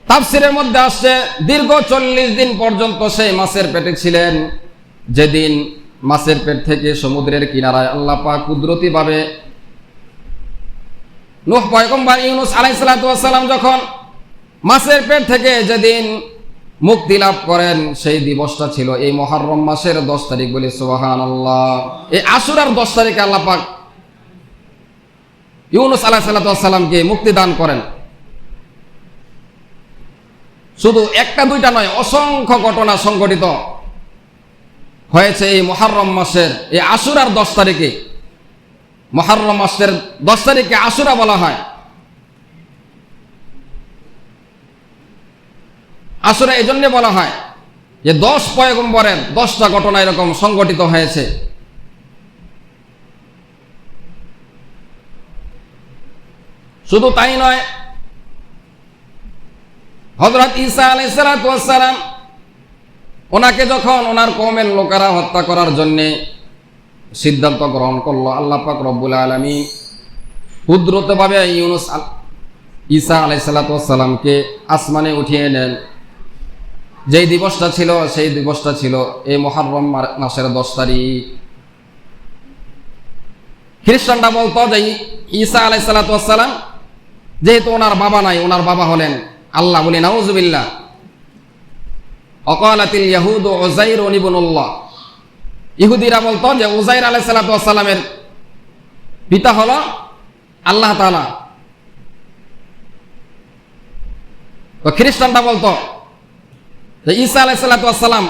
তাফসিরের মধ্যে আসছে দীর্ঘ 40 দিন পর্যন্ত সেই মাছের পেটে ছিলেন। যেদিন মাছের পেট থেকে সমুদ্রের কিনারায় আল্লাহ পাক কুদরতিভাবে নূহ পয়গম্বর ইউনুস আলাইহিস সালাতু ওয়াস সালাম যখন মাছের পেট থেকে যেদিন মুক্তি লাভ করেন, সেই দিবসটা ছিল এই মুহররম মাসের 10 তারিখ, বলি সুবহানাল্লাহ। এই আশুরার 10 তারিখে আল্লাহ পাক ইউনুস আলাইহিস সালাতু ওয়াস সালামকে মুক্তি দান করেন। শুধু একটা দুইটা নয়, অসংখ্য ঘটনা সংঘটিত হয়েছে এই মুহররম মাসের এই আশুরার 10 তারিখে। মুহররম মাসের 10 তারিখে আশুরা বলা হয়। আশুরা এই জন্য বলা হয় যে 10 পয়গম্বরের 10টা ঘটনা এরকম সংঘটিত হয়েছে। শুধু তাই নয়, হযরত ঈসা আলাইহিস সালাতু ওয়াস সালাম ওনাকে যখন ওনার কওমের লোকেরা হত্যা করার জন্য সিদ্ধান্ত গ্রহণ করলো, আল্লাহ পাক রব্বুল আলামিন কুদরতভাবে ঈসা আলাইহিস সালাতু ওয়াস সালামকে আসমানে উঠিয়ে নেন। যেই দিবসটা ছিল সেই দিবসটা ছিল এই মুহররম মাসের 10 তারিখ। খ্রিস্টানরা বলতো যে ঈসা আলাইহিস সালাতু ওয়াস সালাম যেহেতু ওনার বাবা নাই, ওনার বাবা হলেন আল্লাহ, বলি নাউযুবিল্লাহ। অকালাতিল ইয়াহুদু উযাইর ইবনুল্লাহ, ইহুদিরা বলতো যে উযাইর আলাইহিস সালাতু ওয়াস সালামের পিতা হলো আল্লাহ তাআলা। তো খ্রিস্টানরা বলতো যে ঈসা আলাইহিস সালাতু ওয়াস সালাম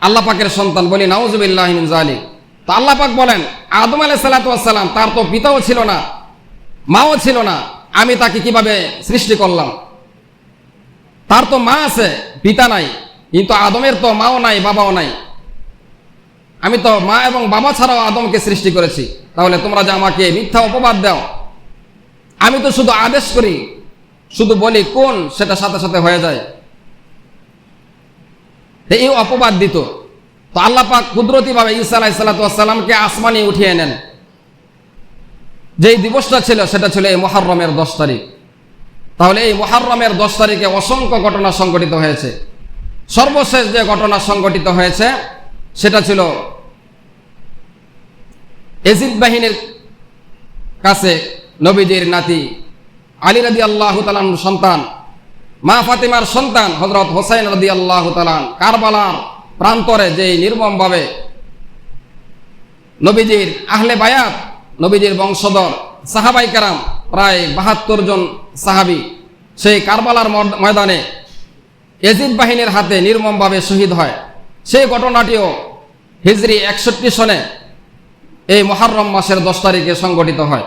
আল্লাহ পাকের সন্তান, বলি নাউযুবিল্লাহি মিন যালিক। তো আল্লাহ পাক বলেন আদম আলাইহিস সালাতু ওয়াস সালাম, তার তো পিতাও ছিল না, মাও ছিল না, আমি তাকে কিভাবে সৃষ্টি করলাম? তার তো মা আছে, পিতা নাই, কিন্তু আদমের তো মাও নাই, বাবাও নাই। আমি তো মা এবং বাবা ছাড়াও আদমকে সৃষ্টি করেছি। তাহলে তোমরা যে আমাকে মিথ্যা অপবাদ দাও, আমি তো শুধু আদেশ করি, শুধু বলি কোন, সেটা সাথে সাথে হয়ে যায়। এই অপবাদ দিত। তো আল্লাহ পাক কুদরতিভাবে ঈসা আলাইহিস সালাতু ওয়াস সালামকে আসমানে উঠিয়ে নেন। যেই দিবসটা ছিল সেটা ছিল এই মুহররমের 10 তারিখ। তাহলে এই মুহররমের 10 তারিখে অসংখ্য ঘটনা সংঘটিত হয়েছে। সর্বশেষ যে ঘটনা সংঘটিত হয়েছে সেটা ছিল এজিদ বাহিনীর কাছে নবীজির নাতি আলী রাদিয়াল্লাহু তাআলার সন্তান, মা ফাতিমার সন্তান হযরত হোসেন রাদিয়াল্লাহু তাআলা কারবালার প্রান্তরে যে নির্মমভাবে নবীজির আহলে বায়াত, নবীজির বংশধর সাহাবাই কেরাম প্রায় 72 জন সাহাবী সেই কারবালার ময়দানে এজিদ বাহিনীর হাতে নির্মমভাবে শহীদ হয়। সেই ঘটনাটিও হিজরি 61 সনে এই মুহররম মাসের 10 তারিখে সংঘটিত হয়।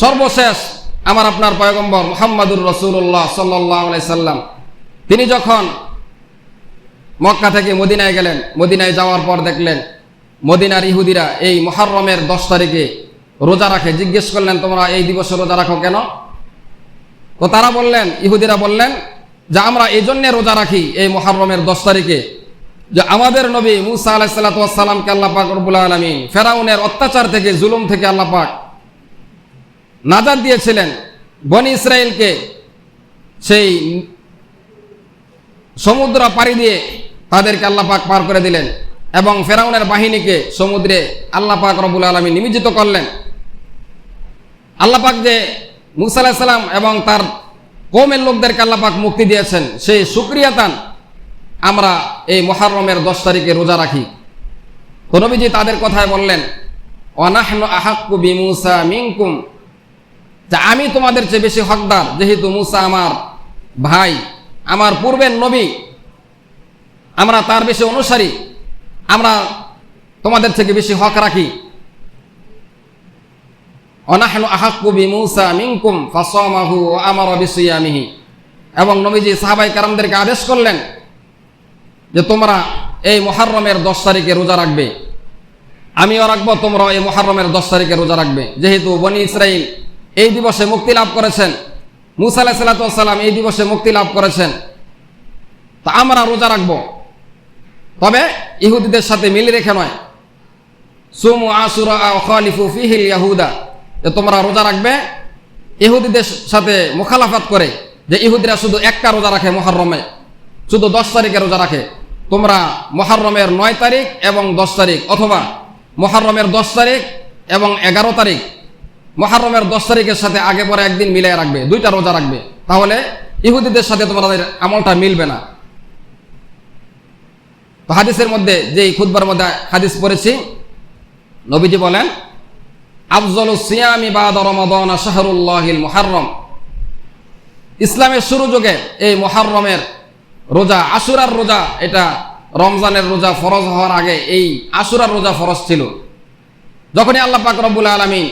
সর্বশেষ আমার আপনার পয়গম্বর মুহাম্মাদুর রাসূলুল্লাহ সাল্লাল্লাহু আলাইহি সাল্লাম তিনি যখন মক্কা থেকে মদিনায় গেলেন, মদিনায় যাওয়ার পর দেখলেন মদিনার ইহুদিরা এই মুহররমের 10 তারিখে রোজা রাখে। জিজ্ঞেস করলেন তোমরা এই দিবসে রোজা রাখো কেন? তো তারা বললেন, ইহুদিরা বললেন যে আমরা এই জন্য রোজা রাখি এই মুহররমের 10 তারিখে যে আমাদের নবী মুসা আলাইহিস সালাতু ওয়াস সালামকে আল্লাহ পাক রব্বুল আলামিন ফেরাউনের অত্যাচার থেকে, জুলুম থেকে আল্লাহ পাক নাজাত দিয়েছিলেন। বনি ইসরাইলকে সেই সমুদ্র পাড়ি দিয়ে তাদেরকে আল্লাহ পাক পার করে দিলেন এবং ফেরাউনের বাহিনীকে সমুদ্রে আল্লাহ পাক রব্বুল আলামিন নিমজ্জিত করলেন। আল্লাহ পাক যে মুসা আলাইহিস সালাম এবং তার কওমের লোকদেরকে আল্লাহ পাক মুক্তি দিয়েছেন, সেই শুকরিয়াতান আমরা এই মুহররমের 10 তারিখে রোজা রাখি। তো নবীজি তাদের কথায় বললেন ওয়া নাহনু আহাক্কু বিমুসা মিনকুম, যে আমি তোমাদের চেয়ে বেশি হকদার, যেহেতু মুসা আমার ভাই, আমার পূর্বের নবী, আমরা তার বেশি অনুসারী, আমরা তোমাদের থেকে বেশি হক রাখি। অনাহনু আহাক্কু বিমূসা মিনকুম ফাসামাহু ওয়া আমারা বিসিয়ামিহি। এবং নবীজি সাহাবায়ে কেরামদেরকে আদেশ করলেন যে তোমরা এই মুহররমের 10 তারিখে রোজা রাখবে, আমিও রাখবো, তোমরা এই মুহররমের 10 তারিখে রোজা রাখবে। যেহেতু বনি ইসরাইল এই দিবসে মুক্তি লাভ করেছেন, মূসা আলাইহিস সালাতু ওয়াস সালাম এই দিবসে মুক্তি লাভ করেছেন, তা আমরা রোজা রাখবো। তবে ইহুদিদের সাথে মিল রেখে নয়। সুমু আশুরা ওয়া খালিফু ফিহিল ইয়াহুদা, যে তোমরা রোজা রাখবে ইহুদিদের সাথে মুখালাফাত করে, যে ইহুদিরা শুধু একটা রোজা রাখে মুহররমে, শুধু 10 তারিখে রোজা রাখে। তোমরা মুহররমের 9 তারিখ এবং 10 তারিখ, অথবা মুহররমের 10 তারিখ এবং 11 তারিখ, মুহররমের 10 তারিখের সাথে আগে পরে একদিন মিলিয়ে রাখবে, 2টা রোজা রাখবে। তাহলে ইহুদিদের সাথে তোমাদের আমলটা মিলবে না। তো হাদিসের মধ্যে, যেই খুতবার মধ্যে হাদিস পড়েছি, নবীজি বলেন আফজালুস সিয়ামি বাদা রমাদান শাহরুল্লাহিল মুহররম। ইসলামের শুরু যুগে এই মুহররমের রোজা, আশুরার রোজা, এটা রমজানের রোজা ফরজ হওয়ার আগে এই আশুরার রোজা ফরজ ছিল। যখনই আল্লাহ পাক রব্বুল আলামিন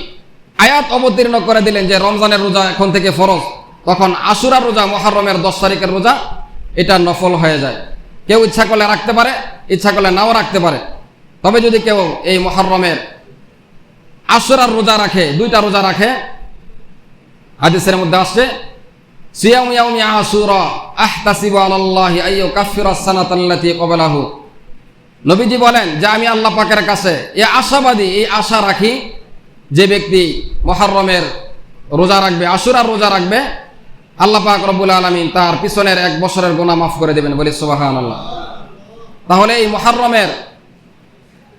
আয়াত অবতীর্ণ করে দিলেন যে রমজানের রোজা এখন থেকে ফরজ, তখন আশুরার রোজা, মুহররমের 10 তারিখের রোজা, এটা নফল হয়ে যায়। কেউ ইচ্ছা করলে রাখতে পারে, ইচ্ছা করলে নাও রাখতে পারে। তবে যদি কেউ এই মুহররমের আশুরার রোজা রাখে, 2টা রোজা রাখে, হাদিসের মধ্যে আসছে সিয়ামু ইয়াউমি আশুরা আহতাসিবু আলাল্লাহি আইয়ুকাফিরাস সানাতাল্লাতী ক্বাবলাহু। নবীজি বলেন যে আমি আল্লাহ পাকের কাছে এই আশাবাদী, এই আশা রাখি, যে ব্যক্তি মুহররমের রোজা রাখবে, আশুরার রোজা রাখবে, আল্লাহ পাক রব্বুল আলামিন তার পিছনের 1 বছরের গুনাহ মাফ করে দেবেন। বলি সুবহানাল্লাহ। তাহলে এই মুহররমের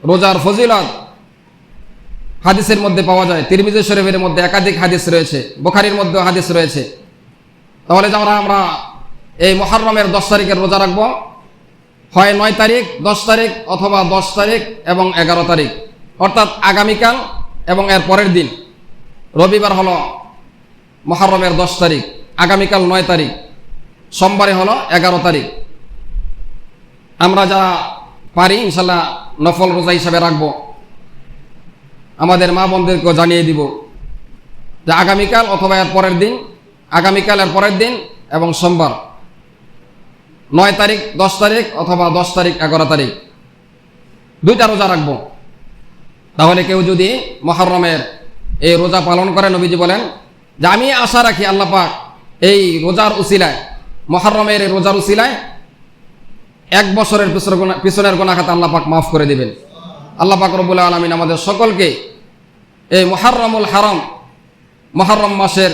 রোজার ফজিলত হাদিসের মধ্যে পাওয়া যায়। তিরমিজি শরীফের মধ্যে একাধিক হাদিস রয়েছে, বুখারীর মধ্যে হাদিস রয়েছে। তাহলে যারা আমরা এই মুহররমের 10 তারিখের রোজা রাখবো, হয় 9 তারিখ, 10 তারিখ, অথবা 10 তারিখ এবং 11 তারিখ, অর্থাৎ আগামীকাল এবং এর পরের দিন। রবিবার হলো মুহররমের 10 তারিখ, আগামীকাল 9 তারিখ, সোমবারে হলো 11 তারিখ। আমরা যারা পারি ইনশাল্লাহ নফল রোজা হিসাবে রাখবো। আমাদের মা বোনদেরকেও জানিয়ে দিব যে আগামীকাল অথবা এর পরের দিন, আগামীকাল এর পরের দিন এবং সোমবার 9 তারিখ, 10 তারিখ, অথবা 10 তারিখ, 11 তারিখ 2টা রোজা রাখবো। তাহলে কেউ যদি মুহররমের এই রোজা পালন করে, নবীজি বলেন যে আমি আশা রাখি আল্লাহ পাক এই রোজার উসিলায়, মুহররমের এই রোজার উসিলায় 1 বছরের পিছনের গুনাহ খাতা আল্লাহ পাক মাফ করে দিবেন। আল্লাহ পাক রব্বুল আলামিন আমাদের সকলকে এই মুহররমুল হারাম, মুহররম মাসের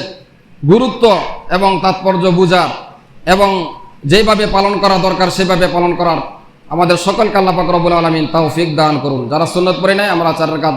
গুরুত্ব এবং তাৎপর্য বুঝার এবং যেভাবে পালন করা দরকার সেভাবে পালন করার আমাদের সকলকে আল্লাহ পাক রব্বুল আলামিন তৌফিক দান করুন। যারা সুন্নাত পড়ে নাই, আমরা 4 রাকাত